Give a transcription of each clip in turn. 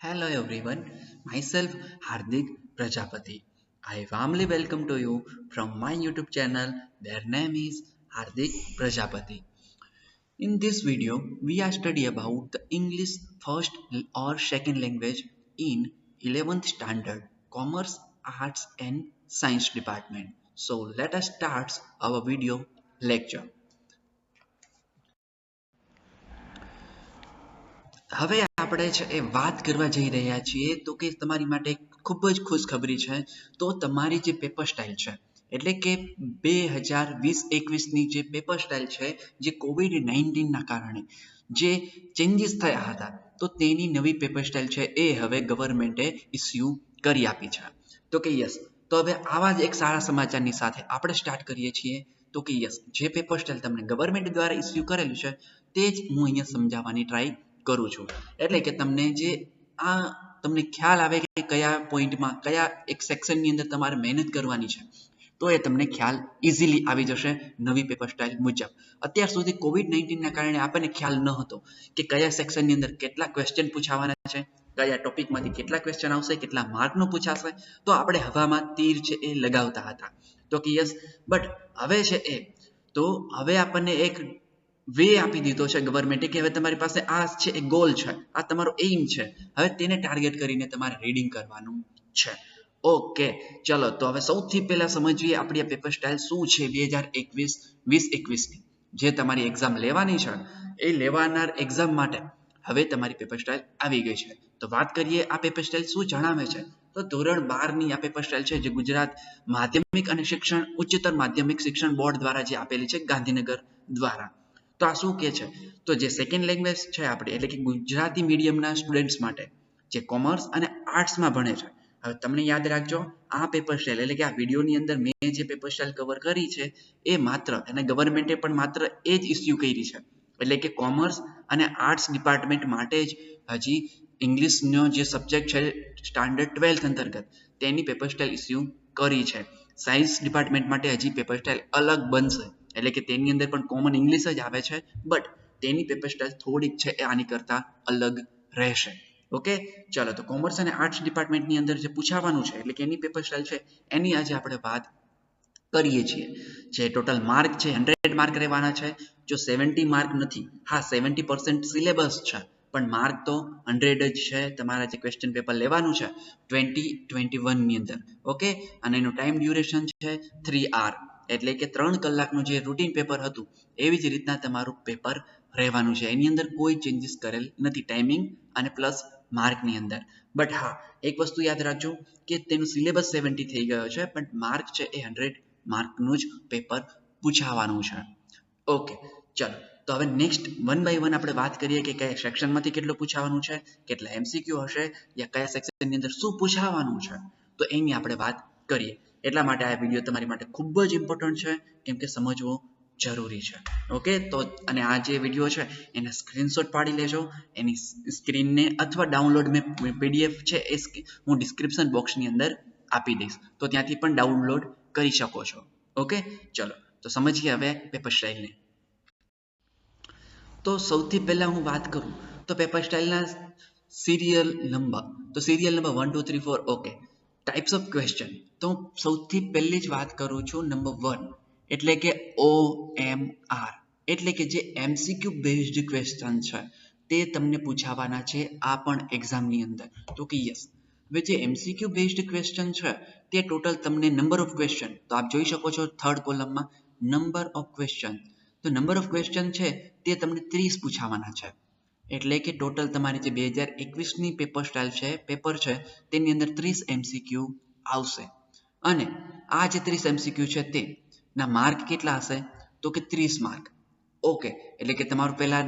Hello everyone, myself Hardik Prajapati. I warmly welcome to you from my YouTube channel. Their name is Hardik Prajapati. In this video, we are study about the English first or second language in 11th standard Commerce, Arts and Science department. So let us start our video lecture. હવે આપણે છે એ વાત કરવા જઈ રહ્યા છીએ તો કે તમારી માટે ખૂબ જ ખુશખબરી છે તો તમારી જે પેપર સ્ટાઇલ છે એટલે કે 2020-21ની જે પેપર સ્ટાઇલ છે જે COVID-19ના કારણે જે ચેન્જીસ થયા હતા તો તેની નવી પેપર સ્ટાઇલ છે એ હવે ગવર્મેન્ટે ઇસ્યુ કરી આપી છે તો કે યસ તો હવે આવા જ એક સારા સમાચારની સાથે આપણે સ્ટાર્ટ કરીએ છીએ તો કે યસ જે પેપર સ્ટાઇલ તમને ગવર્મેન્ટ દ્વારા ઇસ્યુ કરેલું છે તે જ હું અહીંયા સમજાવવાની ટ્રાય કરું છું એટલે કે તમને જે આ તમને ખ્યાલ આવે કે કયા પોઈન્ટમાં કયા એક સેક્શનની અંદર તમારે મહેનત કરવાની છે તો એ તમને ખ્યાલ ઇઝીલી આવી જશે નવી પેપર સ્ટાઇલ મુજબ અત્યાર સુધી COVID-19ના કારણે આપણને ખ્યાલ ન હતો કે કયા સેક્શનની અંદર કેટલા ક્વેશ્ચન પૂછાવાના છે કયા ટોપિકમાંથી કેટલા ક્વેશ્ચન આવશે કેટલા માર્કનું પૂછાશે તો આપણે હવામાં તીર છે એ લગાવતા હતા તો કે યસ બટ હવે છે એ તો હવે આપણને એક વે આપી દીધો છે ગવર્મેન્ટે કે હવે તમારી પાસે આ છે એ ગોલ છે આ તમારો એઇમ છે હવે તેને ટાર્ગેટ કરીને તમારે રીડિંગ કરવાનું છે ઓકે ચલો તો હવે સૌથી પહેલા સમજીએ આપણી આ પેપર સ્ટાઇલ શું છે 2021 જે તમારી એક્ઝામ લેવાની છે એ લેવાનાર એક્ઝામ માટે હવે તમારી પેપર સ્ટાઇલ આવી ગઈ છે તો વાત કરીએ આ પેપર સ્ટાઇલ શું જણાવે છે તો ધોરણ 12ની આ પેપર સ્ટાઇલ છે જે ગુજરાત માધ્યમિક અને શિક્ષણ ઉચ્ચતર માધ્યમિક શિક્ષણ બોર્ડ દ્વારા જે આપેલી છે ગાંધીનગર દ્વારા તો આ શું કે છે તો જે સેકન્ડ લેંગ્વેજ છે આપણે એટલે કે ગુજરાતી મીડિયમના સ્ટુડન્ટ્સ માટે જે કોમર્સ અને આર્ટ્સમાં ભણે છે હવે તમને યાદ રાખજો આ પેપર સ્ટાઇલ એટલે કે આ વિડીયોની અંદર મેં જે પેપર સ્ટાઇલ કવર કરી છે એ માત્ર અને ગવર્મેન્ટે પણ માત્ર એ જ ઇસ્યુ કરી છે એટલે કે કોમર્સ અને આર્ટ્સ ડિપાર્ટમેન્ટ માટે જ હજી ઇંગ્લિશનો જે સબ્જેક્ટ છે સ્ટાન્ડર્ડ 12th અંતર્ગત તેની પેપર સ્ટાઇલ ઇસ્યુ કરી છે સાયન્સ ડિપાર્ટમેન્ટ માટે હજી પેપર સ્ટાઇલ અલગ બનશે એટલે કે તેની અંદર પણ કોમન ઇંગ્લિશ જ આવે છે બટ તેની પેપર સ્ટાઇલ થોડીક છે એ આની કરતાં અલગ રહેશે ઓકે ચાલો તો કોમર્સ અને આર્ટ્સ ડિપાર્ટમેન્ટની અંદર જે પૂછાવાનું છે એટલે કે એની પેપર સ્ટાઇલ છે એની આજે આપણે વાત કરીએ છીએ જે ટોટલ માર્ક છે 100 માર્ક રહેવાના છે જો 70 માર્ક નથી હા 70% સિલેબસ છે પણ માર્ક તો 100 જ છે તમારા જે ક્વેશ્ચન પેપર લેવાનું છે 2021 ની અંદર ઓકે અને એનું ટાઈમ ડ્યુરેશન છે 3 hour એટલે કે 3 કલાકનું જે રૂટીન પેપર હતું એવી જ રીતના તમારું પેપર રહેવાનું છે એની અંદર કોઈ ચેન્જીસ કરેલ નથી ટાઈમિંગ અને પ્લસ માર્કની અંદર બટ હા એક વસ્તુ યાદ રાખજો કે તેનું સિલેબસ 70 થઈ ગયો છે પણ માર્ક છે એ 100 માર્કનું જ પેપર પૂછાવાનું છે ઓકે ચલો તો હવે નેક્સ્ટ વન બાય વન આપણે વાત કરીએ કે કયા સેક્શનમાંથી કેટલું પૂછાવાનું છે કેટલા એમસીક્યુ હશે યા કયા સેક્શનની અંદર શું પૂછાવાનું છે તો એની આપણે વાત કરીએ એટલા માટે આ વિડીયો તમારી માટે ખૂબ જ ઇમ્પોર્ટન્ટ છે કેમ કે સમજવો જરૂરી છે ઓકે તો અને આ જે વિડીયો છે એને સ્ક્રીનશોટ પાડી લેજો એની સ્ક્રીનને અથવા ડાઉનલોડ મેં પીડીએફ છે એ હું ડિસ્ક્રિપ્શન બોક્સની અંદર આપી દઈશ તો ત્યાંથી પણ ડાઉનલોડ કરી શકો છો ઓકે ચલો તો સમજીએ હવે પેપર સ્ટાઇલને તો સૌથી પહેલા હું વાત કરું તો પેપર સ્ટાઇલના સિરિયલ નંબર તો serial number 1 2 3 4 okay types of question તો સૌથી પહેલી જ વાત કરું છું નંબર 1 એટલે કે OMR એટલે કે જે MCQ બેઝડ ક્વેશ્ચન છે તે તમને પૂછાવાના છે આ પણ એક્ઝામની અંદર તો કે યસ હવે જે MCQ બેઝડ ક્વેશ્ચન છે તે ટોટલ તમને નંબર ઓફ ક્વેશ્ચન તો આપ જોઈ શકો છો થર્ડ કોલમમાં નંબર ઓફ ક્વેશ્ચન તો નંબર ઓફ ક્વેશ્ચન છે તે તમને 30 પૂછાવાના છે એટલે કે ટોટલ તમારી જે 2021ની પેપર સ્ટાઇલ છે પેપર છે તેની અંદર 30 MCQ આવશે અને આ જે 30 MCQ છે તે ના માર્ક કેટલા હશે તો કે 30 માર્ક ઓકે એટલે કે તમારું પહેલા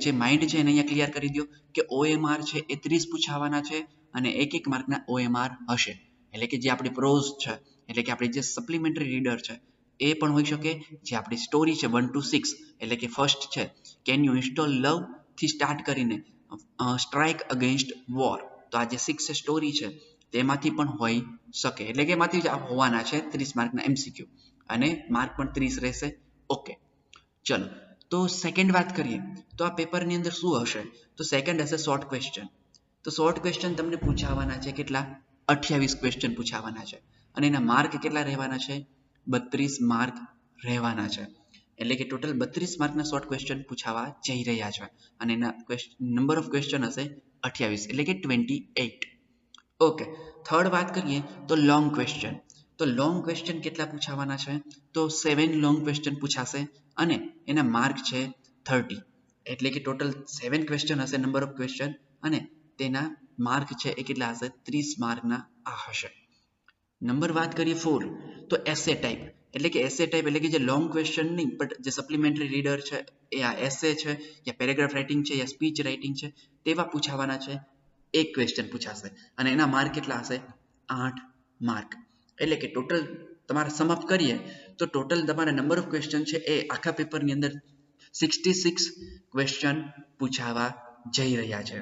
જે માઇન્ડ છે એને અહીંયા ક્લિયર કરી દો કે OMR છે એ 30 પૂછાવાના છે અને એક માર્કના OMR હશે એટલે કે જે આપણી પ્રોઝ છે એટલે કે આપણી જે સપ્લિમેન્ટરી રીડર છે એ પણ હોઈ શકે જે આપણી સ્ટોરી છે 1 to 6 એટલે કે ફર્સ્ટ છે કેન યુ ઇન્સ્ટોલ લવ થી સ્ટાર્ટ કરીને સ્ટ્રાઇક અગેન્સ્ટ વોર તો આ જે 6 સ્ટોરી છે તેમાંથી પણ હોઈ શકે એટલે કે એમાંથી જ હોવાના છે 30 માર્કના MCQ અને માર્ક પણ 30 રહેશે ઓકે ચલો તો સેકન્ડ વાત કરીએ તો આ પેપરની અંદર શું હશે તો સેકન્ડ હશે શોર્ટ ક્વેશ્ચન તો શોર્ટ ક્વેશ્ચન તમને પૂછાવાના છે કેટલા? 28 ક્વેશ્ચન પૂછાવાના છે અને એના માર્ક કેટલા રહેવાના છે? 32 માર્ક રહેવાના છે. એટલે કે ટોટલ 32 માર્કના શોર્ટ ક્વેશ્ચન પૂછાવા જઈ રહ્યા છે અને એના નંબર ઓફ ક્વેશ્ચન હશે 28 એટલે કે 28. ઓકે, થર્ડ વાત કરીએ તો લોંગ ક્વેશ્ચન. તો લોંગ ક્વેશ્ચન કેટલા પૂછાવાના છે? તો 7 લોંગ ક્વેશ્ચન પૂછાશે અને એના માર્ક છે 30. એટલે કે ટોટલ 7 ક્વેશ્ચન હશે નંબર ઓફ ક્વેશ્ચન અને તેના માર્ક છે એ કેટલા હશે? 30 માર્કના આ હશે. નંબર વાત કરીએ 4 તો એસે ટાઈપ. એટલે કે એસે ટાઈપ એટલે કે જે લોંગ ક્વેશ્ચન નહીં બટ જે સપ્લિમેન્ટરી રીડર છે એ આ એસે છે યા પેરેગ્રાફ રાઇટિંગ છે યા સ્પીચ રાઇટિંગ છે તેવા પૂછાવાના છે. એક ક્વેશ્ચન પૂછાશે અને એના માર્ક કેટલા હશે? 8 માર્ક. એટલે કે ટોટલ તમારે સમાપ્ત કરીએ તો ટોટલ તમારા નંબર ઓફ ક્વેશ્ચન છે એ આખા પેપરની અંદર 66 ક્વેશ્ચન પૂછાવા જઈ રહ્યા છે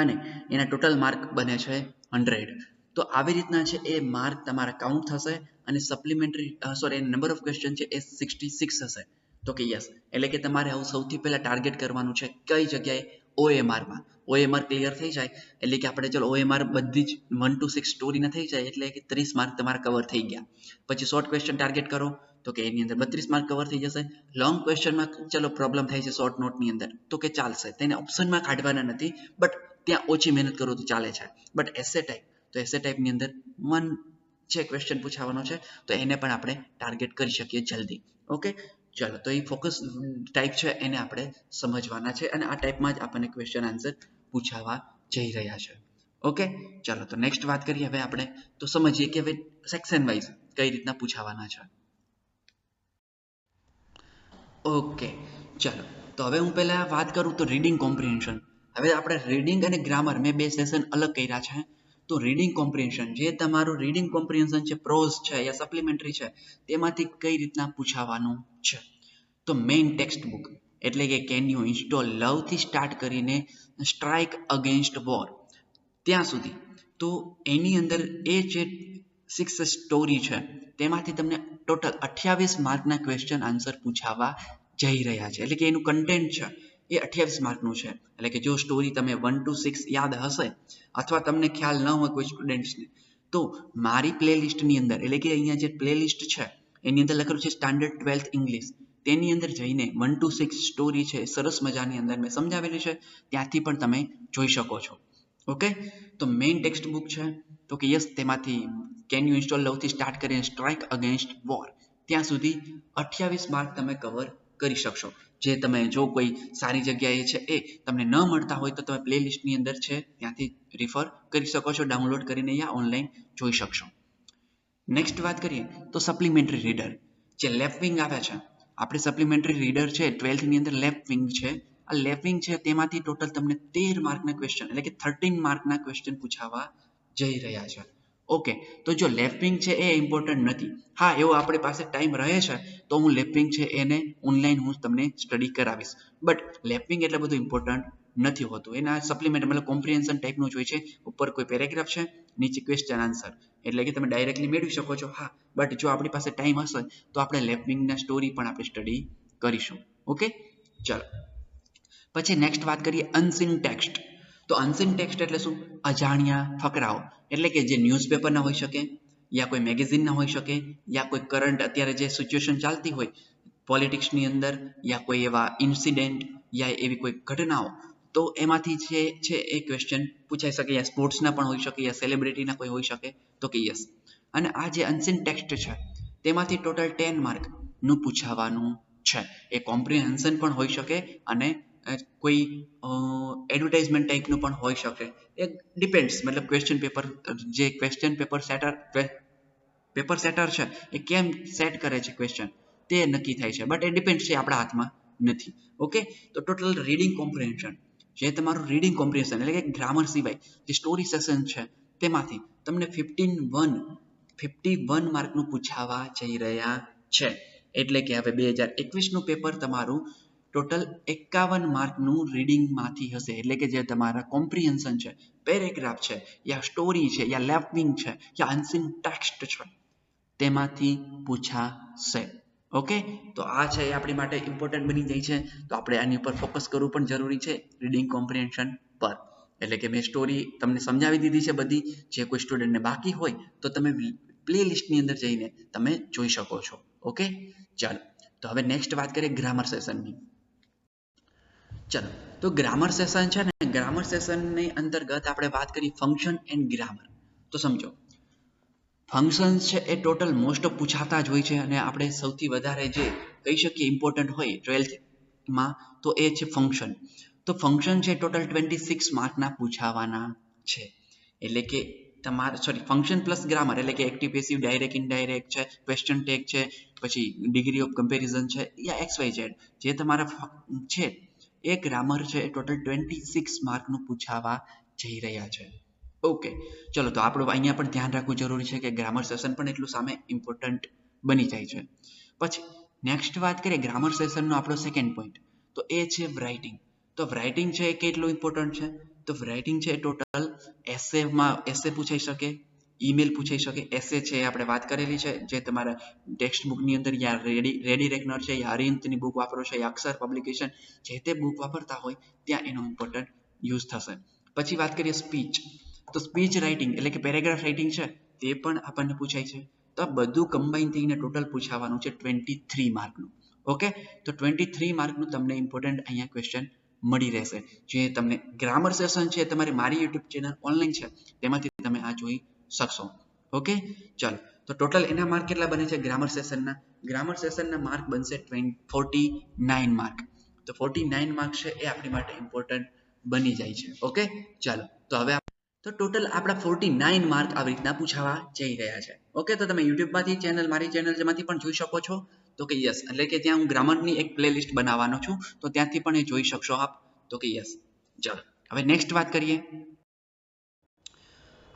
અને એના ટોટલ માર્ક બને છે 100. તો આવી રીતના છે એ માર્ક તમારા કાઉન્ટ થશે અને સપ્લિમેન્ટરી નંબર ઓફ ક્વેશ્ચન છે એ 66 હશે. તો કે યસ, એટલે કે તમારે આવું સૌથી પહેલા ટાર્ગેટ કરવાનું છે કઈ જગ્યાએ? OMRમાં. OMR ક્લિયર થઈ જાય એટલે કે આપણે ચલો OMR બધી જ 1 to 6 સ્ટોરીના થઈ જાય એટલે કે 30 માર્ક તમારા કવર થઈ ગયા. પછી શોર્ટ ક્વેશ્ચન ટાર્ગેટ કરો તો કે એની અંદર 32 માર્ક કવર થઈ જશે. લોંગ ક્વેશ્ચનમાં ચલો પ્રોબ્લેમ થાય છે શોર્ટ નોટની અંદર તો કે ચાલશે, તેને ઓપ્શનમાં કાઢવાના નથી બટ ત્યાં ઓછી મહેનત કરો તો ચાલે છે. બટ એસે ટાઈપ, તો એસે ટાઈપની અંદર 1 છે ક્વેશ્ચન પૂછાવાનો છે તો એને પણ આપણે ટાર્ગેટ કરી શકીએ જલ્દી. ઓકે, ચલો તો એ ફોકસ ટાઈપ છે એને આપણે સમજવાના છે અને આ ટાઈપમાં જ આપણને ક્વેશ્ચન આન્સર પૂછાવા જઈ રહ્યા છે. ઓકે, ચાલો તો નેક્સ્ટ વાત કરીએ હવે આપણે તો સમજીએ કે હવે સેક્શન વાઇઝ કઈ રીતના પૂછાવાના છે. ઓકે, ચાલો તો હવે હું પહેલા વાત કરું તો રીડિંગ કોમ્પ્રિહેન્શન. હવે આપણે રીડિંગ અને ગ્રામર મેં બે સેશન અલગ કર્યા છે. તો રીડિંગ કોમ્પ્રિહેન્શન જે તમારું રીડિંગ કોમ્પ્રિહેન્શન છે, પ્રોઝ છે યા સપ્લિમેન્ટરી છે તેમાંથી કઈ રીતના પૂછાવાનું છે. તો મેઇન ટેક્સ્ટ બુક એટલે કે કેન યુ ઇન્સ્ટોલ લવથી સ્ટાર્ટ કરીને સ્ટ્રાઇક અગેન્સ્ટ વોર ત્યાં સુધી, તો એની અંદર એ જે 6 સ્ટોરી છે તેમાંથી તમને ટોટલ 28 માર્કના ક્વેશ્ચન આન્સર પૂછાવા જઈ રહ્યા છે. એટલે કે એનું કન્ટેન્ટ છે એ 28 માર્કનું છે. એટલે કે જો સ્ટોરી તમે 1 to 6 યાદ હશે અથવા તમને ખ્યાલ ન હોય કોઈ સ્ટુડન્ટ્સને તો મારી પ્લેલિસ્ટની અંદર એટલે કે અહીંયા જે પ્લેલિસ્ટ છે એની અંદર લખેલું છે સ્ટાન્ડર્ડ 12th ઇંગ્લિશ, તેની અંદર જઈને 1 to 6 સ્ટોરી છે સરસ મજાની અંદર મેં સમજાવેલી છે, ત્યાંથી પણ તમે જોઈ શકો છો. ઓકે, તો મેઇન ટેક્સ્ટ બુક છે તો કે યસ તેમાંથી કેન યુ ઇન્સ્ટોલ લવથી સ્ટાર્ટ કરીને સ્ટ્રાઇક અગેન્સ્ટ વોર ત્યાં સુધી 28 માર્ક તમે કવર કરી શકશો. જે તમે જો કોઈ સારી જગ્યાએ છે એ તમને ન મળતા હોય તો તમે પ્લેલિસ્ટની અંદર છે ત્યાંથી રિફર કરી શકો છો, ડાઉનલોડ કરીને યા ઓનલાઈન જોઈ શકશો. નેક્સ્ટ વાત કરીએ તો સપ્લિમેન્ટરી રીડર જે લેફ્ટ વિંગ આવે છે. આપણે સપ્લિમેન્ટરી રીડર છે 12th ની અંદર લેફ્ટ વિંગ છે. આ લેફ્ટ વિંગ છે તેમાંથી ટોટલ તમને 13 માર્કના ક્વેશ્ચન એટલે કે 13 માર્કના ક્વેશ્ચન પૂછાવા જઈ રહ્યા છે. ઓકે, તો જો લેફ્ટ વિંગ છે એ ઇમ્પોર્ટન્ટ નથી. હા, એવો આપણી પાસે ટાઈમ રહે છે તો હું લેફ્ટ વિંગ છે એને ઓનલાઈન હું તમને સ્ટડી કરાવીશ. બટ લેફ્ટ વિંગ એટલે બધું ઇમ્પોર્ટન્ટ નથી હોતું. એના સપ્લિમેન્ટ મતલબ કોમ્પ્રિહેન્શન ટાઈપનું જ હોય છે. ઉપર કોઈ પેરેગ્રાફ છે, નીચે ક્વેશ્ચન આન્સર એટલે કે તમે ડાયરેક્ટલી મેળવી શકો છો. હા, બટ જો આપણી પાસે ટાઈમ હશે તો આપણે લેફ્ટ વિંગના સ્ટોરી પણ આપણે સ્ટડી કરીશું. ઓકે, ચાલો પછી નેક્સ્ટ વાત કરીએ અનસીન ટેક્સ્ટ. તો અનસીન ટેક્સ્ટ એટલે શું? અજાણ્યા ફકરાઓ એટલે કે જે ન્યૂઝપેપરના હોઈ શકે યા કોઈ મેગેઝિનના હોઈ શકે યા કોઈ કરંટ અત્યારે જે સિચ્યુએશન ચાલતી હોય પોલિટિક્સની અંદર યા કોઈ એવા ઇન્સિડેન્ટ યા એવી કોઈ ઘટનાઓ, તો એમાંથી જે છે એ ક્વેશ્ચન પૂછાઈ શકે યા સ્પોર્ટ્સના પણ હોઈ શકે યા સેલિબ્રિટીના કોઈ હોઈ શકે તો કે યસ. અને આ જે અનસીન ટેક્સ્ટ છે તેમાંથી ટોટલ 10 માર્કનું પૂછાવાનું છે. એ કોમ્પ્રિહેન્શન પણ હોઈ શકે અને કોઈ એડવર્ટાઇઝમેન્ટ ટાઈપનું પણ હોઈ શકે. એ ડિપેન્ડ્સ મતલબ ક્વેશ્ચન પેપર જે ક્વેશ્ચન પેપર સેટર છે એ કેમ સેટ કરે છે ક્વેશ્ચન તે નક્કી થાય છે. બટ એ ડિપેન્ડ્સ છે, આપણા હાથમાં નથી. ઓકે, તો ટોટલ રીડિંગ કોમ્પ્રિહેન્શન જે તમારું રીડિંગ કોમ્પ્રિહેન્શન એટલે કે ગ્રામર સિવાય જે સ્ટોરી સેશન છે તેમાંથી તમને 51 માર્કનું પૂછાવા જઈ રહ્યા છે. એટલે કે હવે 2021નું પેપર તમારું ટોટલ 51 માર્કનું રીડિંગમાંથી હશે. એટલે કે જે તમારા કોમ્પ્રિહેન્શન છે, પેરેગ્રાફ છે યા સ્ટોરી છે યા લેફ્ટ વિંગ છે યા અનસીન ટેક્સ્ટ છે તેમાંથી પૂછાશે. ઓકે, તો આ છે એ આપણી માટે ઇમ્પોર્ટન્ટ બની જાય છે. તો આપણે આની ઉપર ફોકસ કરવું પણ જરૂરી છે રીડિંગ કોમ્પ્રિહેન્શન પર. એટલે કે મેં સ્ટોરી તમને સમજાવી દીધી છે બધી. જે કોઈ સ્ટુડન્ટને બાકી હોય તો તમે પ્લે લિસ્ટની અંદર જઈને તમે જોઈ શકો છો. ઓકે, ચાલો તો હવે નેક્સ્ટ વાત કરીએ ગ્રામર સેશનની. ચલો તો ગ્રામર સેશન છે ને, ગ્રામર સેશનની અંતર્ગત આપણે વાત કરી ફંક્શન એન્ડ ગ્રામર. તો સમજો ફંક્શન્સ છે એ ટોટલ મોસ્ટ ઓફ પૂછાતા જ હોય છે, અને આપણે સૌથી વધારે જે કહી શકીએ ઇમ્પોર્ટન્ટ હોય 12th તો એ છે ફંક્શન. તો ફંક્શન છે ટોટલ 26 માર્કના પૂછાવાના છે. એટલે કે ફંક્શન પ્લસ ગ્રામર એટલે કે એક્ટિવ પેસિવ ડાયરેક્ટ ઇનડાયરેક્ટ છે, ક્વેશ્ચન ટેગ છે, પછી ડિગ્રી ઓફ કમ્પેરિઝન છે, યા XYZ જે તમારા છે એ ગ્રામર છે એ ટોટલ 26 માર્કનું પૂછાવા જઈ રહ્યા છે. ઓકે, ચલો તો આપણું અહીંયા પણ ધ્યાન રાખવું જરૂરી છે કે ગ્રામર સેશન પણ એટલું સામે ઇમ્પોર્ટન્ટ બની જાય છે. પછી નેક્સ્ટ વાત કરીએ ગ્રામર સેશનનો આપણો સેકન્ડ પોઈન્ટ, તો એ છે રાઇટિંગ. તો રાઇટિંગ છે એ કેટલું ઇમ્પોર્ટન્ટ છે? તો રાઇટિંગ છે ટોટલ એસે પૂછાઈ શકે, ઈમેલ પૂછાઈ શકે. એસે છે આપણે વાત કરેલી છે, જે તમારા ટેક્સ્ટ બુકની અંદર યા રેડી રેકનર છે, યા અરિહંતની બુક વાપરો છો, યા અક્ષર પબ્લિકેશન જે તે બુક વાપરતા હોય ત્યાં એનો ઇમ્પોર્ટન્ટ યુઝ થશે. પછી વાત કરીએ સ્પીચ. તો સ્પીચ રાઇટિંગ એટલે કે પેરેગ્રાફ રાઇટિંગ છે તે પણ આપણને પૂછાય છે. તો આ બધું કમ્બાઈન થઈને ટોટલ પૂછાવાનું છે 23 માર્કનું. ઓકે, તો 23 માર્કનું તમને ઇમ્પોર્ટન્ટ અહીંયા ક્વેશ્ચન મળી રહેશે. જે તમને ગ્રામર સેશન છે તમારી મારી યુટ્યુબ ચેનલ ઓનલાઈન છે તેમાંથી તમે આ જોઈ શકશો. ઓકે, ચાલો તો ટોટલ એના માર્ક કેટલા બને છે ગ્રામર સેશનના? ગ્રામર સેશનના માર્ક બનશે 49 માર્ક. તો 49 માર્ક છે એ આપણી માટે ઇમ્પોર્ટન્ટ બની જાય છે. ઓકે, ચાલો તો હવે તો ટોટલ આપણા 49 માર્ક આવી રીતના પૂછાવા જઈ રહ્યા છે. ઓકે, તો તમે યુટ્યુબમાંથી મારી ચેનલ જેમાંથી પણ જોઈ શકો છો. તો કે યસ, એટલે કે ત્યાં હું ગ્રામરની એક પ્લેલિસ્ટ બનાવવાનો છું, તો ત્યાંથી પણ એ જોઈ શકશો આપ. તો કે યસ, ચાલો હવે નેક્સ્ટ વાત કરીએ.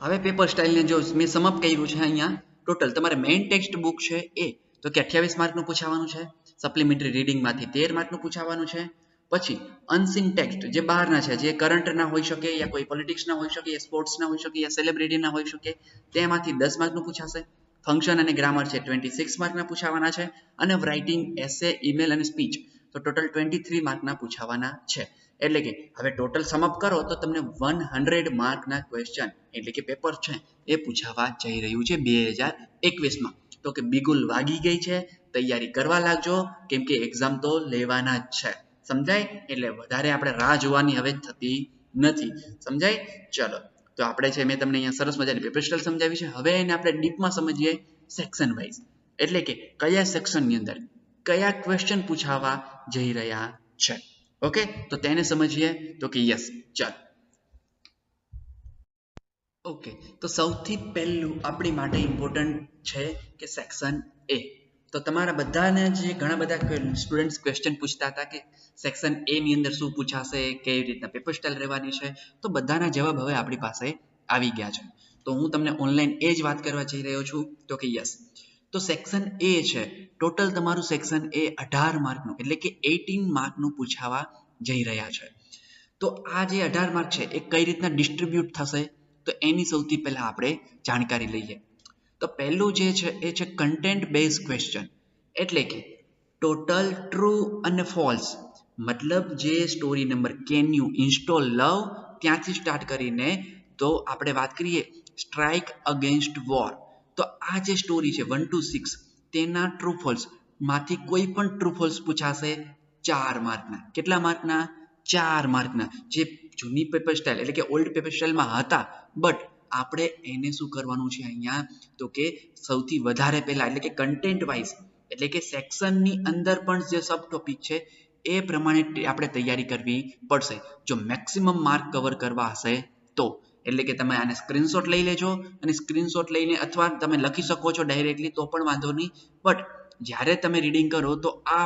હવે પેપર સ્ટાઇલને જો મેં સમઅપ કર્યું છે અહીંયા, ટોટલ તમારે મેઇન ટેક્સ્ટ બુક છે એ તો કે 28 માર્કનું પૂછાવાનું છે. સપ્લિમેન્ટરી રીડિંગમાંથી 13 માર્કનું પૂછાવાનું છે. પછી અનસીન ટેક્સ્ટ જે બહારના છે, જે કરંટના હોઈ શકે, યા કોઈ પોલિટિક્સના હોઈ શકે, યા સ્પોર્ટ્સના હોઈ શકે, યા સેલિબ્રિટીના હોઈ શકે, તેમાંથી 10 માર્કનું પૂછાશે. ફંક્શન અને ગ્રામર છે 26 માર્કના પૂછાવાના છે. અને રાઇટિંગ, એસે, ઈમેલ અને સ્પીચ તો ટોટલ 23 માર્કના પૂછાવાના છે. એટલે કે હવે ટોટલ સમઅપ કરો તો તમને 100 માર્કના ક્વેશ્ચન એટલે કે પેપર છે એ પૂછાવા જઈ રહ્યું છે 2021માં. તો કે બિગુલ વાગી ગઈ છે, તૈયારી કરવા લાગજો, કેમ કે એક્ઝામ તો લેવાના જ છે. સમજાય? એટલે વધારે આપણે રાહ જોવાની હવે થતી નથી. સમજાય? ચલો તો આપણે છે મેં તમને અહીંયા સરસ મજાની પેપર સ્ટાઇલ સમજાવી છે. હવે એને આપણે ડીપમાં સમજીએ સેક્શન વાઇઝ, એટલે કે કયા સેક્શનની અંદર કયા ક્વેશ્ચન પૂછાવા જઈ રહ્યા છે. ઓકે, તો તેને સમજીએ. તો કે યસ, ચાલો. ઓકે, તો સૌથી પહેલું આપણી માટે ઇમ્પોર્ટન્ટ છે કે સેક્શન એ. તો તમારા બધાને જે ઘણા બધા સ્ટુડન્ટ્સ ક્વેશ્ચન પૂછતા હતા કે સેક્શન એ ની અંદર શું પૂછાશે, કેવી રીતના પેપર સ્ટાઇલ રહેવાની છે, તો બધાના જવાબ હવે આપણી પાસે આવી ગયા છે. તો હું તમને ઓનલાઈન એ જ વાત કરવા જઈ રહ્યો છું. તો કે યસ, તો સેક્શન એ છે ટોટલ તમારું સેક્શન એ 18 માર્કનું એટલે કે 18 માર્કનું પૂછાવા જઈ રહ્યા છે. તો આ જે 18 માર્ક છે એ કઈ રીતના ડિસ્ટ્રીબ્યુટ થશે, તો એની સૌથી પહેલા આપણે જાણકારી લઈએ. તો પહેલું જે છે એ છે કન્ટેન્ટ બેઝ ક્વેશ્ચન, એટલે કે ટોટલ ટ્રુ અને ફોલ્સ, મતલબ જે story number can you install love ત્યાંથી સ્ટાર્ટ કરીને તો આપણે વાત કરીએ સ્ટ્રાઇક અગેન્સ્ટ વોર, તો આ જે સ્ટોરી છે 1 to 6 તેના ટ્રુ ફોલ્સ માંથી કોઈ પણ ટ્રુ ફોલ્સ પૂછાશે 4 માર્કના. કેટલા માર્કના? 4 માર્કના. જે જૂની પેપર સ્ટાઇલ એટલે કે ઓલ્ડ પેપર સ્ટાઇલમાં હતા, બટ આપણે એને શું કરવાનું છે અહીંયા, તો કે સૌથી વધારે પહેલા એટલે કે કન્ટેન્ટ વાઇઝ એટલે કે સેક્શનની અંદર પણ જે સબ ટોપિક છે એ પ્રમાણે આપણે તૈયારી કરવી પડશે જો મેક્સિમમ માર્ક કવર કરવા હશે તો. એટલે કે તમે આને સ્ક્રીનશોટ લઈ લેજો, અને સ્ક્રીનશોટ લઈને અથવા તમે લખી શકો છો ડાયરેક્ટલી તો પણ વાંધો નહીં, બટ જ્યારે તમે રીડિંગ કરો તો આ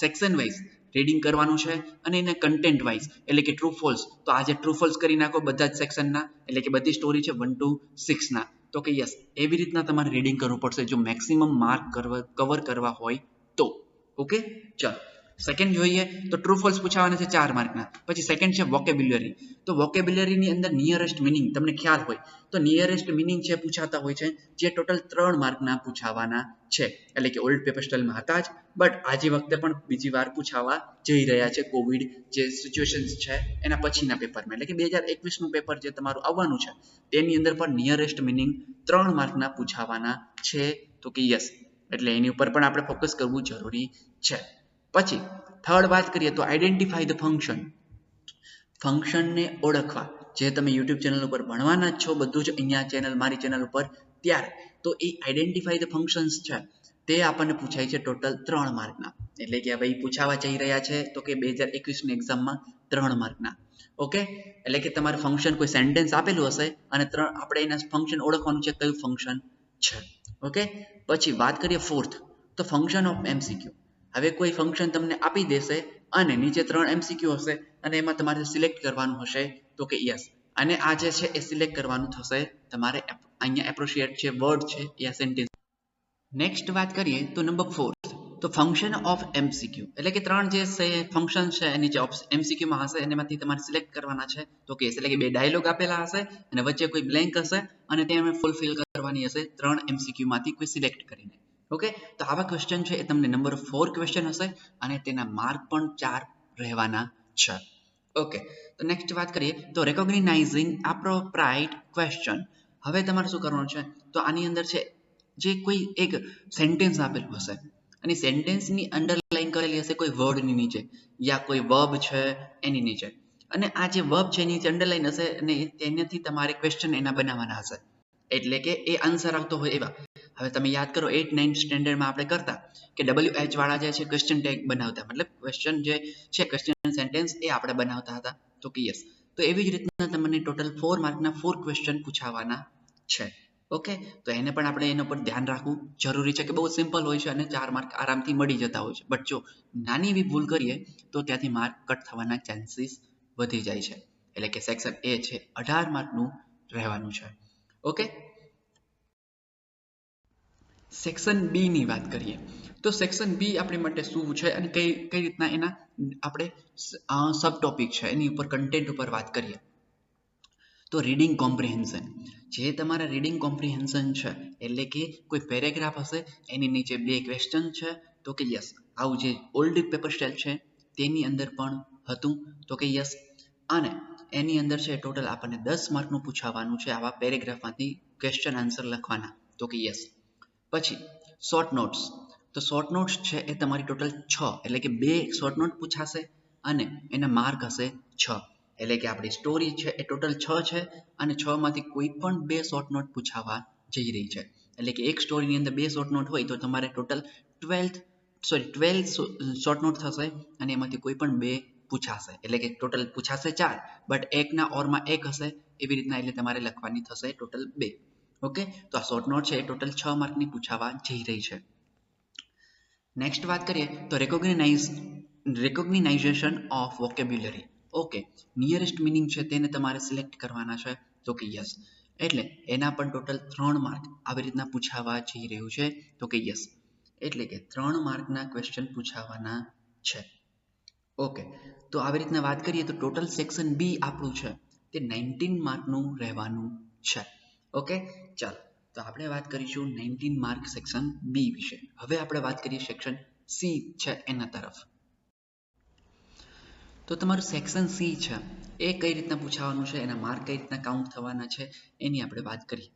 સેક્શન વાઇઝ રીડિંગ કરવાનું છે. અને એને કન્ટેન્ટ વાઇઝ એટલે કે ટ્રુ ફોલ્સ, તો આજે ટ્રુ ફોલ્સ કરી નાખો બધા જ સેક્શનના, એટલે કે બધી સ્ટોરી છે 1 to 6 ના. તો કે યસ, એવી રીતના તમારે રીડિંગ કરવું પડશે જો મેક્સિમમ માર્ક કવર કરવા હોય તો. ઓકે, ચાલો સેકન્ડ જોઈએ તો ટ્રુ ફોલ્સ પૂછાવાના છે 4 માર્કના. પછી સેકન્ડ છે વોકેબ્યુલરી. તો વોકેબ્યુલરીની અંદર નિયરેસ્ટ મિનિંગ તમને ખ્યાલ હોય તો નિયરેસ્ટ મિનિંગ છે પૂછાતા હોય છે, જે ટોટલ 3 માર્કના પૂછાવાના છે. એટલે કે ઓલ્ડ પેપર સ્ટાઇલમાં હતા જ, બટ આજે વખતે પણ બીજી વાર પૂછાવા જઈ રહ્યા છે કોવિડ જે સિચ્યુએશન છે એના પછીના પેપરમાં. એટલે કે 2021નું પેપર જે તમારું આવવાનું છે તેની અંદર પણ નિયરેસ્ટ મિનિંગ 3 માર્કના પૂછાવાના છે. તો કે યસ, એટલે એની ઉપર પણ આપણે ફોકસ કરવું જરૂરી છે. પછી થર્ડ વાત કરીએ તો આઈડેન્ટિફાઈ ધ ફંક્શન. ફંક્શનને ઓળખવા, જે તમે યુટ્યુબ ચેનલ ઉપર ભણવાના જ છો બધું જ અહીંયા ચેનલ મારી ચેનલ ઉપર, ત્યારે તો એ આઈડેન્ટિફાઈ ધ ફંક્શન્સ છે તે આપણને પૂછાય છે ટોટલ 3 માર્કના. એટલે કે ભાઈ પૂછાવા જઈ રહ્યા છે તો કે 2021ની એક્ઝામમાં 3 માર્કના. ઓકે, એટલે કે તમારે ફંક્શન કોઈ સેન્ટેન્સ આપેલું હશે અને આપણે એના ફંક્શન ઓળખવાનું છે કયું ફંક્શન છે. ઓકે, પછી વાત કરીએ ફોર્થ, તો ફંક્શન ઓફ એમસીક્યુ. હવે કોઈ ફંક્શન તમને આપી દેશે અને નીચે 3 એમસીક્યુ હશે અને એમાં તમારે સિલેક્ટ કરવાનું હશે તો કે યસ, અને આ જે છે એ સિલેક્ટ કરવાનું થશે તમારે. અહીંયા એપ્રોપ્રિએટ છે વર્ડ છે યા સેન્ટેન્સ. નેક્સ્ટ વાત કરીએ તો નંબર 4, તો ફંક્શન ઓફ એમસીક્યુ. એટલે કે 3 જે છે ફંક્શન છે એની જે એમસીક્યુમાં હશે એમાંથી તમારે સિલેક્ટ કરવાના છે તો કે એટલે કે 2 ડાયલોગ આપેલા હશે અને વચ્ચે કોઈ બ્લેન્ક હશે અને તે અમે ફૂલફિલ કરવાની હશે 3 એમસીક્યુમાંથી કોઈ સિલેક્ટ કરીને. ઓકે, તો આવા ક્વેશ્ચન છે એ તમને નંબર 4 ક્વેશ્ચન હશે અને તેના માર્ક પણ 4 રહેવાના છે. ઓકે, તો નેક્સ્ટ વાત કરીએ તો રેકોગ્નાઇઝિંગ એપ્રોપ્રાઇટ ક્વેશ્ચન. હવે તમારે શું કરવાનું છે, તો આની અંદર છે જે કોઈ એક સેન્ટેન્સ આપેલું હશે અને સેન્ટેન્સની અંડરલાઈન કરેલી હશે કોઈ વર્ડની નીચે યા કોઈ વર્બ છે એની નીચે, અને આ જે વર્બ છે એની નીચે અંડરલાઈન હશે અને તેનાથી તમારે ક્વેશ્ચન એના બનાવવાના હશે. એટલે કે એ આન્સર આવતો હોય એવા. હવે તમે યાદ કરો 8-9 સ્ટેન્ડર્ડમાં આપણે કરતા કે WH વાળા જે છે ક્વેશ્ચન ટેગ બનાવતા, મતલબ ક્વેશ્ચન જે છે ક્વેશ્ચન સેન્ટેન્સ એ આપણે બનાવતા હતા તો કે યસ. તો એવી જ રીતના તમને ટોટલ 4 માર્કના 4 ક્વેશ્ચન પૂછાવાના છે. ઓકે, તો એને પણ આપણે એના પર ધ્યાન રાખવું જરૂરી છે કે બહુ સિમ્પલ હોય છે અને 4 માર્ક આરામથી મળી જતા હોય છે, બટ જો નાની એવી ભૂલ કરીએ તો ત્યાંથી માર્ક કટ થવાના ચાન્સીસ વધી જાય છે. એટલે કે સેક્શન એ છે 18 માર્કનું રહેવાનું છે. ઓકે, સેક્શન બી ની વાત કરીએ તો સેક્શન બી આપણી માટે શું છે અને કઈ રીતના એના આપણે સબ ટોપિક છે એની ઉપર કન્ટેન્ટ ઉપર વાત કરીએ તો રીડિંગ કોમ્પ્રિહેન્શન. જે તમારા રીડિંગ કોમ્પ્રિહેન્શન છે એટલે કે કોઈ પેરેગ્રાફ હશે એની નીચે 2 ક્વેશ્ચન છે તો કે યસ, આવું જે ઓલ્ડ પેપર સ્ટાઇલ છે તેની અંદર પણ હતું તો કે યસ, અને એની અંદર છે ટોટલ આપણને 10 માર્કનું પૂછાવાનું છે આવા પેરેગ્રાફમાંથી ક્વેશ્ચન આન્સર લખવાના તો કે યસ. પછી શોર્ટ નોટ્સ, તો શોર્ટ નોટ્સ છે એ તમારી ટોટલ 6, એટલે કે 2 શોર્ટ નોટ પૂછાશે અને એના માર્ક હશે 6. એટલે કે આપણી સ્ટોરી છે એ ટોટલ 6 છે અને 6 માંથી કોઈ પણ 2 શોર્ટ નોટ પૂછાવા જઈ રહી છે. એટલે કે એક સ્ટોરીની અંદર 2 શોર્ટ નોટ હોય તો તમારે ટોટલ 12 શોર્ટ નોટ થશે અને એમાંથી કોઈ પણ 2 પૂછાશે. એટલે કે ટોટલ પૂછાશે 4, બટ એકના ઓરમાં 1 હશે એવી રીતના, એટલે તમારે લખવાની થશે ટોટલ 2. ઓકે, તો આ શોર્ટ નોટ છે એ ટોટલ 6 માર્કની પૂછાવા જઈ રહી છે. નેક્સ્ટ વાત કરીએ તો recognisation of vocabulary. Okay, nearest meaning છે તેને તમારે સિલેક્ટ કરવાના છે તો કે યસ, એટલે એના પણ ટોટલ 3 માર્ક આવી રીતના પૂછાવા જઈ રહ્યું છે તો કે યસ, એટલે કે 3 માર્કના ક્વેશ્ચન પૂછાવાના છે. ઓકે, તો આવી રીતના વાત કરીએ તો ટોટલ સેક્શન બી આપણું છે તે 19 માર્કનું રહેવાનું છે. ઓકે, ચાલો તો આપણે વાત કરીશું 19 માર્ક સેક્શન બી વિશે. હવે આપણે વાત કરીએ સેક્શન સી છે એના તરફ. તો તમારું સેક્શન સી છે એ કઈ રીતના પૂછાવાનું છે, એના માર્ક કઈ રીતના કાઉન્ટ થવાના છે એની આપણે વાત કરીએ.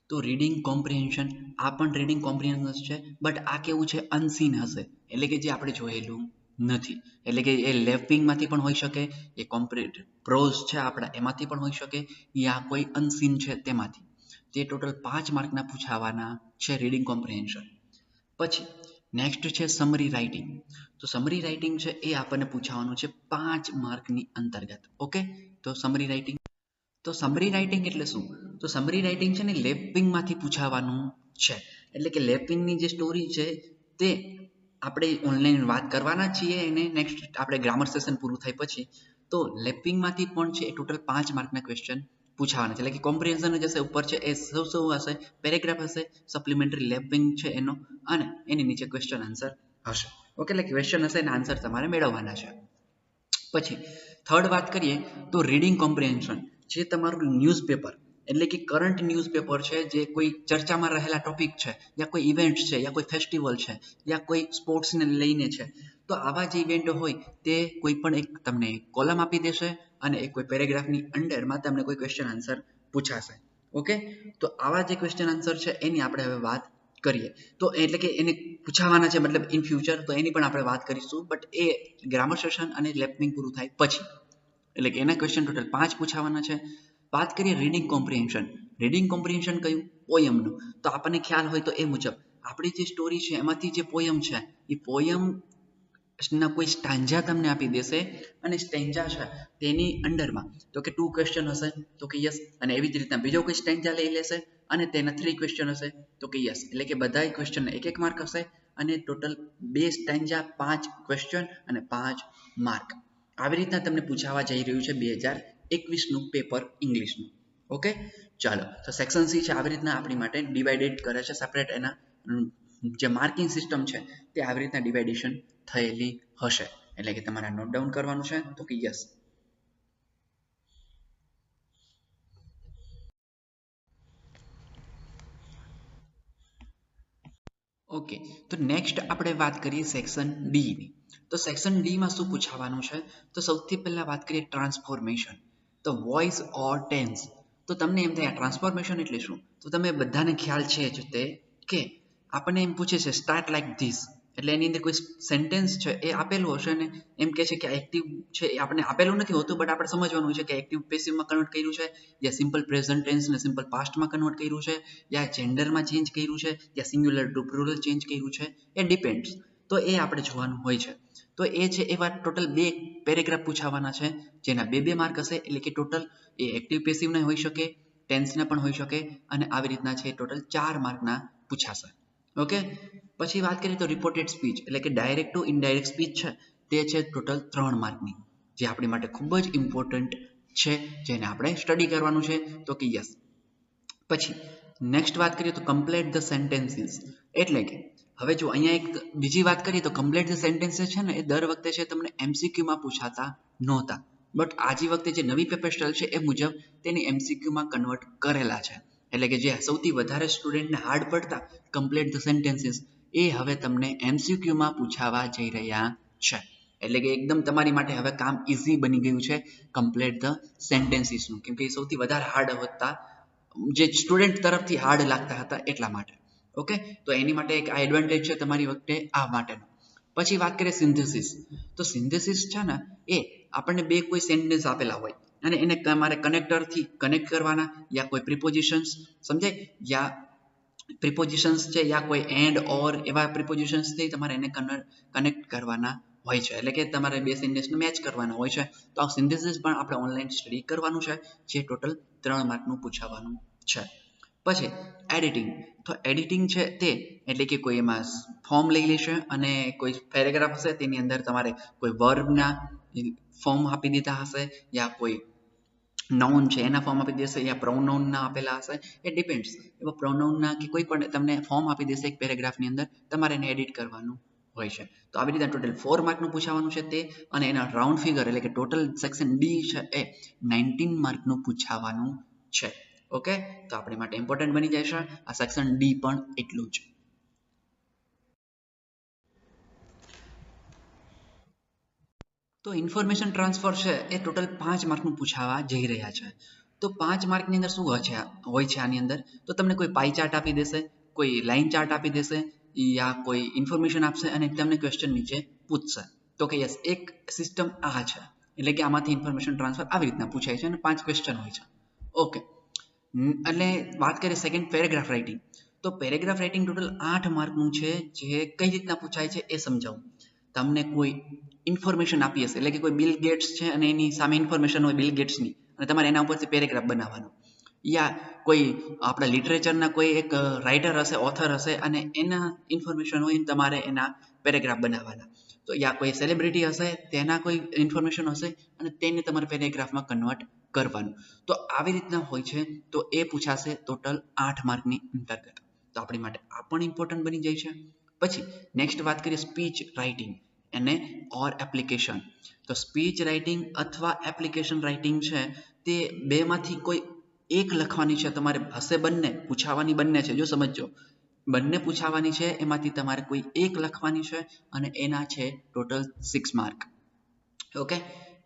તો રીડિંગ કોમ્પ્રિહેન્શન, આ પણ રીડિંગ કોમ્પ્રિહેન્શન છે, બટ આ કેવું છે અનસીન હશે, એટલે કે જે આપણે જોયેલું નથી. એટલે કે એ લેફ્ટિંગમાંથી પણ હોઈ શકે, એ કોમ્પ્લીટ પ્રોઝ છે આપણા એમાંથી પણ હોઈ શકે, યા કોઈ અનસીન છે તેમાંથી. તે ટોટલ 5 માર્કના પૂછાવાના છે રીડિંગ કોમ્પ્રિહેન્શન. પછી નેક્સ્ટ છે સમરી રાઇટિંગ. તો સમરી રાઇટિંગ છે એ આપણને પૂછાવાનું છે 5 માર્કની અંતર્ગત. ઓકે, તો સમરી રાઇટિંગ, તો સમરી રાઇટિંગ એટલે શું, તો સમરી રાઇટિંગ છે ને લેપિંગમાંથી પૂછાવાનું છે. એટલે કે લેપિંગની જે સ્ટોરી છે તે આપણે ઓનલાઈન વાત કરવાના છીએ એને નેક્સ્ટ આપણે ગ્રામર સેશન પૂરું થાય પછી. તો લેપિંગમાંથી પણ છે એ ટોટલ 5 માર્કના ક્વેશ્ચન પૂછાવાના છે. એટલે કે કોમ્પ્રિહેન્શન જશે ઉપર છે એ શું હશે, પેરેગ્રાફ હશે, સપ્લિમેન્ટરી લેપિંગ છે એનો, અને એની નીચે ક્વેશ્ચન આન્સર હશે. ઓકે, એટલે ક્વેશ્ચન હશે અને આન્સર તમારે મેળવવાના છે. પછી થર્ડ વાત કરીએ તો રીડિંગ કોમ્પ્રિહેન્શન, જે તમારું ન્યૂઝપેપર એટલે કે કરંટ ન્યૂઝપેપર છે, જે કોઈ ચર્ચામાં રહેલા ટોપિક છે, યા કોઈ ઇવેન્ટ છે, યા કોઈ ફેસ્ટિવલ છે, યા કોઈ સ્પોર્ટ્સને લઈને છે, તો આવા જે ઇવેન્ટ હોય તે કોઈ પણ એક તમને કોલમ આપી દેશે અને એક કોઈ પેરેગ્રાફની અંડરમાં તમને કોઈ ક્વેશ્ચન આન્સર પૂછાશે. ઓકે, તો આવા જે ક્વેશ્ચન આન્સર છે એની આપણે હવે વાત કરીએ. તો એટલે કે એને પૂછાવાના છે મતલબ ઇન ફ્યુચર, તો એની પણ આપણે વાત કરીશું, બટ એ ગ્રામર સેશન અને લેપનિંગ પૂરું થાય પછી. એટલે કે એના ક્વેશ્ચન ટોટલ 5 પૂછાવાના છે. વાત કરીએ રીડિંગ કોમ્પ્રિહેન્શન. રીડિંગ કોમ્પ્રિહેન્શન કયું? પોયમનું. તો આપણને ખ્યાલ હોય તો એ મુજબ આપણી જે સ્ટોરી છે એમાંથી જે પોયમ છે એ પોયમ ના કોઈ સ્ટાન્જા તમને આપી દેશે અને સ્ટેન્જા છે તેની અંડરમાં તો કે 2 ક્વેશ્ચન હશે તો કે યસ, અને એવી જ રીતના બીજો કોઈ સ્ટેન્જા લઈ લેશે અને તેના 3 ક્વેશ્ચન હશે તો કે યસ, એટલે કે બધા ક્વેશ્ચન 1-1 માર્ક હશે અને ટોટલ 2 સ્ટેન્જા 5 ક્વેશ્ચન અને 5 માર્ક. આવી રીતના તમને પૂછાવા જઈ રહ્યું છે 2021નું પેપર ઇંગ્લિશનું. ઓકે, ચાલો, તો સેક્શન સી છે આવી રીતના આપણી માટે ડિવાઇડેડ કરે છે, સેપરેટ એના જે માર્કિંગ સિસ્ટમ છે તે આવી રીતના ડિવાઇડેશન થયેલી હશે. એટલે કે તમારે નોટ ડાઉન કરવાનું છે તો કે યસ. ઓકે, તો નેક્સ્ટ આપણે વાત કરીએ સેક્શન ડી ની. તો સેક્શન ડી માં શું પૂછાવાનું છે? તો સૌથી પહેલા વાત કરીએ ટ્રાન્સફોર્મેશન. તો વોઇસ ઓર ટેન્સ. તો તમને એમ થાય ટ્રાન્સફોર્મેશન એટલે શું? તો તમે બધાને ખ્યાલ છે જ તે કે આપણને એમ પૂછે છે સ્ટાર્ટ લાઈક ધીસ, એટલે એની અંદર કોઈ સેન્ટેન્સ છે એ આપેલું હશે ને એમ કહે છે કે એક્ટિવ છે, એ આપણને આપેલું નથી હોતું, બટ આપણે સમજવાનું છે કે એક્ટિવ પેસિવમાં કન્વર્ટ કર્યું છે, યા સિમ્પલ પ્રેઝન્ટ ટેન્સ ને સિમ્પલ પાસ્ટમાં કન્વર્ટ કર્યું છે, યા જેન્ડરમાં ચેન્જ કર્યું છે, યા સિંગ્યુલર ટુ પ્લુરલ ચેન્જ કર્યું છે, એ ડિપેન્ડ્સ. તો એ આપણે જોવાનું હોય છે. તો એ છે એવા ટોટલ 2 પેરેગ્રાફ પૂછાવાના છે જેના 2-2 માર્ક હશે. એટલે કે ટોટલ એ એક્ટિવ પેસિવના હોઈ શકે, ટેન્સના પણ હોઈ શકે, અને આવી રીતના છે ટોટલ 4 માર્કના પૂછાશે. ઓકે, પછી વાત કરીએ તો રિપોર્ટેડ સ્પીચ એટલે કે ડાયરેક્ટ ટુ ઇનડાયરેક્ટ સ્પીચ છે, તે છે ટોટલ 3 માર્કની, જે આપણી માટે ખૂબ જ ઇમ્પોર્ટન્ટ છે, જેને આપણે સ્ટડી કરવાનું છે તો કે યસ. પછી નેક્સ્ટ વાત કરીએ તો કમ્પ્લીટ ધ સેન્ટેન્સીસ. એટલે કે હવે જો અહીંયા એક બીજી વાત કરીએ તો કમ્પ્લીટ ધ સેન્ટેન્સીસ છે ને એ દર વખતે છે તમને એમસીક્યુમાં પૂછાતા નહોતા, બટ આજે વખતે જે નવી પેપર સ્ટાઇલ છે એ મુજબ તેની એમસીક્યુમાં કન્વર્ટ કરેલા છે. એટલે કે જે સૌથી વધારે સ્ટુડન્ટને હાર્ડ પડતા કમ્પ્લીટ ધ સેન્ટેન્સીસ એ હવે તમને એમસીક્યુમાં પૂછાવા જઈ રહ્યા છે. એટલે કે એકદમ તમારી માટે હવે કામ ઇઝી બની ગયું છે કમ્પ્લીટ ધ સેન્ટેન્સીસનું, કેમ કે એ સૌથી વધારે હાર્ડ હતા જે સ્ટુડન્ટ તરફથી હાર્ડ લાગતા હતા એટલા માટે. ઓકે, તો એની માટે એક આ એડવાન્ટેજ છે તમારી વખતે આ માટેનો. પછી વાત કરીએ સિન્થેસિસ. તો સિન્થેસિસ છે ને એ આપણને 2 કોઈ સેન્ટેન્સ આપેલા હોય અને એને તમારે કનેક્ટરથી કનેક્ટ કરવાના, યા કોઈ પ્રિપોઝિશન્સ સમજાય, યા પ્રિપોઝિશન્સ છે, યા કોઈ એન્ડ ઓર એવા પ્રિપોઝિશન્સથી તમારે એને કનેક્ટ કરવાના હોય છે. એટલે કે તમારે 2 સેન્ટેન્સને મેચ કરવાના હોય છે. તો આ સિન્થેસિસ પણ આપણે ઓનલાઈન સ્ટડી કરવાનું છે, જે ટોટલ 3 માર્કનું પૂછાવાનું છે. પછી એડિટિંગ. તો એડિટિંગ છે તે એટલે કે કોઈ એમાં ફોર્મ લઈ લેશે અને કોઈ પેરેગ્રાફ હશે તેની અંદર તમારે કોઈ વર્બના ફોર્મ આપી દીધા હશે, યા કોઈ નાઉન છે એના ફોર્મ આપી દેશે, યા પ્રોનાઉનના આપેલા હશે, એ ડિપેન્ડ્સ. એવા પ્રોનાઉનના કે કોઈ પણ તમને ફોર્મ આપી દેશે એક પેરેગ્રાફની અંદર, તમારે એને એડિટ કરવાનું હોય છે. તો આવી રીતે ટોટલ 4 માર્કનું પૂછાવાનું છે તે, અને એના રાઉન્ડ ફિગર એટલે કે ટોટલ સેક્શન ડી છે એ 19 માર્કનું પૂછાવાનું છે. ઓકે, તો આપણી માટે ઇમ્પોર્ટન્ટ બની જાય છે આ સેક્શન ડી પણ એટલું જ. તો ઇન્ફોર્મેશન ટ્રાન્સફર છે એ ટોટલ 5 માર્કનું પૂછાવા જઈ રહ્યા છે. તો 5 માર્કની અંદર શું હોય છે આની અંદર? તો તમને કોઈ પાઈ ચાર્ટ આપી દેશે, કોઈ લાઈન ચાર્ટ આપી દેશે, યા કોઈ ઇન્ફોર્મેશન આપશે અને તમને ક્વેશ્ચન નીચે પૂછશે. તો કે યસ, એક સિસ્ટમ આ છે, એટલે કે આમાંથી ઇન્ફોર્મેશન ટ્રાન્સફર આવી રીતના પૂછાય છે અને 5 ક્વેશ્ચન હોય છે. ઓકે, એટલે વાત કરીએ સેકન્ડ પેરેગ્રાફ રાઇટિંગ. તો પેરેગ્રાફ રાઇટિંગ ટોટલ 8 માર્કનું છે, જે કઈ રીતના પૂછાય છે એ સમજાવું. તમને કોઈ ઇન્ફોર્મેશન આપી હશે, એટલે કે કોઈ બિલ ગેટ્સ છે અને એની સામે ઇન્ફોર્મેશન હોય બિલ ગેટ્સની, અને તમારે એના ઉપરથી પેરેગ્રાફ બનાવવાનો, યા કોઈ આપણા લિટરેચરના કોઈ એક રાઇટર હશે, ઓથર હશે અને એના ઇન્ફોર્મેશન હોય તમારે એના પેરેગ્રાફ બનાવવાના. તો યા કોઈ સેલિબ્રિટી હશે તેના કોઈ ઇન્ફોર્મેશન હશે અને તેને તમારે પેરેગ્રાફમાં કન્વર્ટ કરવાનું. તો આવી રીતના હોય છે. તો એ પૂછાશે ટોટલ 8 માર્કની અંતર્ગત. તો આપણી માટે આ પણ ઇમ્પોર્ટન્ટ બની જાય છે. પછી નેક્સ્ટ વાત કરીએ સ્પીચ રાઇટિંગ અને ઓર એપ્લિકેશન. તો સ્પીચ રાઇટિંગ અથવા એપ્લિકેશન રાઇટિંગ છે તે બેમાંથી કોઈ એક લખવાની છે તમારે, હશે બંને, પૂછાવાની બંને છે, જો સમજજો, બંને પૂછાવાની છે, એમાંથી તમારે કોઈ એક લખવાની છે અને એના છે ટોટલ 6 માર્ક. ઓકે,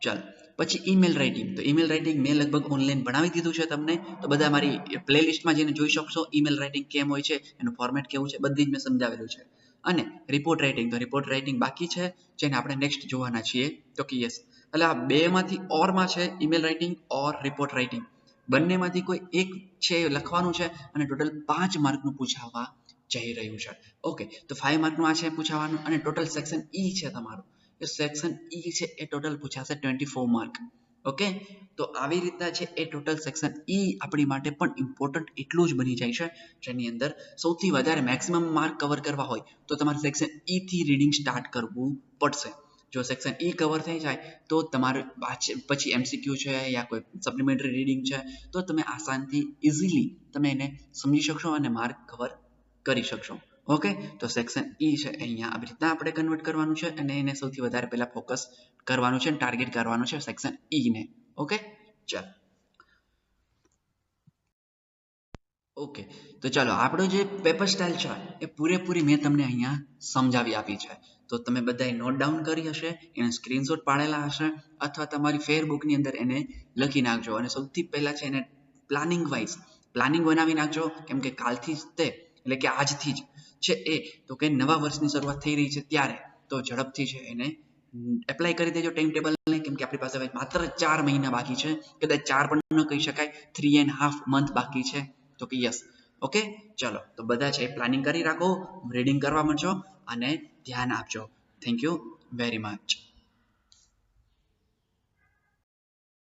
ચાલો. પછી ઈમેલ રાઇટિંગ. તો ઈમેલ રાઇટિંગ મેં લગભગ ઓનલાઈન ભણાવી દીધું છે તમને, તો બધા મારી પ્લેલિસ્ટમાં જઈને જોઈ શકશો ઈમેલ રાઇટિંગ કેમ હોય છે, એનું ફોર્મેટ કેવું છે, બધી જ મેં સમજાવેલું છે. અને રિપોર્ટ રાઇટિંગ, તો રિપોર્ટ રાઇટિંગ બાકી છે, જેને આપણે નેક્સ્ટ જોવાના છીએ. તો કે યસ, એટલે આ બેમાંથી ઓરમાં છે, ઈમેલ રાઇટિંગ ઓર રિપોર્ટ રાઇટિંગ, બંનેમાંથી કોઈ એક છે લખવાનું છે અને ટોટલ 5 માર્કનું પૂછાવા જઈ રહ્યું છે. ઓકે, તો 5 માર્કનું આ છે પૂછાવાનું, અને ટોટલ સેક્શન ઈ છે તમારું, તો સેક્શન ઈ છે એ ટોટલ પૂછાશે 24 માર્ક. ઓકે, તો આવી રીતના છે એ ટોટલ સેક્શન ઈ આપણી માટે પણ ઇમ્પોર્ટન્ટ એટલું જ બની જાય છે, જેની અંદર સૌથી વધારે મેક્સિમમ માર્ક કવર કરવા હોય તો તમારે સેક્શન ઈ થી રીડિંગ સ્ટાર્ટ કરવું પડશે. જો સેક્શન ઈ કવર થઈ જાય તો તમારે પછી એમસીક્યુ છે યા કોઈ સપ્લિમેન્ટરી રીડિંગ છે તો તમે આસાનથી ઇઝીલી તમે એને સમજી શકશો અને માર્ક કવર કરી શકશો. ઓકે, તો સેક્શન ઈ છે અહીંયા આવી રીતના આપણે કન્વર્ટ કરવાનું છે અને એને સૌથી વધારે પહેલા ફોકસ કરવાનું છે, ટાર્ગેટ કરવાનું છે સેક્શન ઈ ને. ઓકે, ચાલો. ઓકે, તો ચાલો આપણો જે પેપર સ્ટાઇલ છે એ પૂરેપૂરી મેં તમને અહીંયા સમજાવી આપી છે. તો તમે બધાએ નોટ ડાઉન કરી હશે, એને સ્ક્રીનશોટ પાડેલા હશે, અથવા તમારી ફેરબુકની અંદર એને લખી નાખજો. અને સૌથી પહેલાં છે એને પ્લાનિંગ બનાવી નાખજો, કેમ કે કાલથી જ તે, એટલે કે આજથી જ છે એ, તો કે નવા વર્ષની શરૂઆત થઈ રહી છે ત્યારે તો ઝડપથી છે એને એપ્લાય કરી દેજો ટાઈમ ટેબલને, કેમ કે આપણી પાસે માત્ર 4 મહિના બાકી છે, કદાચ 4 પણ ન કહી શકાય, 3.5 મંથ બાકી છે. તો કે યસ. ઓકે, ચલો, તો બધા છે પ્લાનિંગ કરી રાખો, રીડિંગ કરવા માંડજો અને ધ્યાન આપજો. Thank you very much.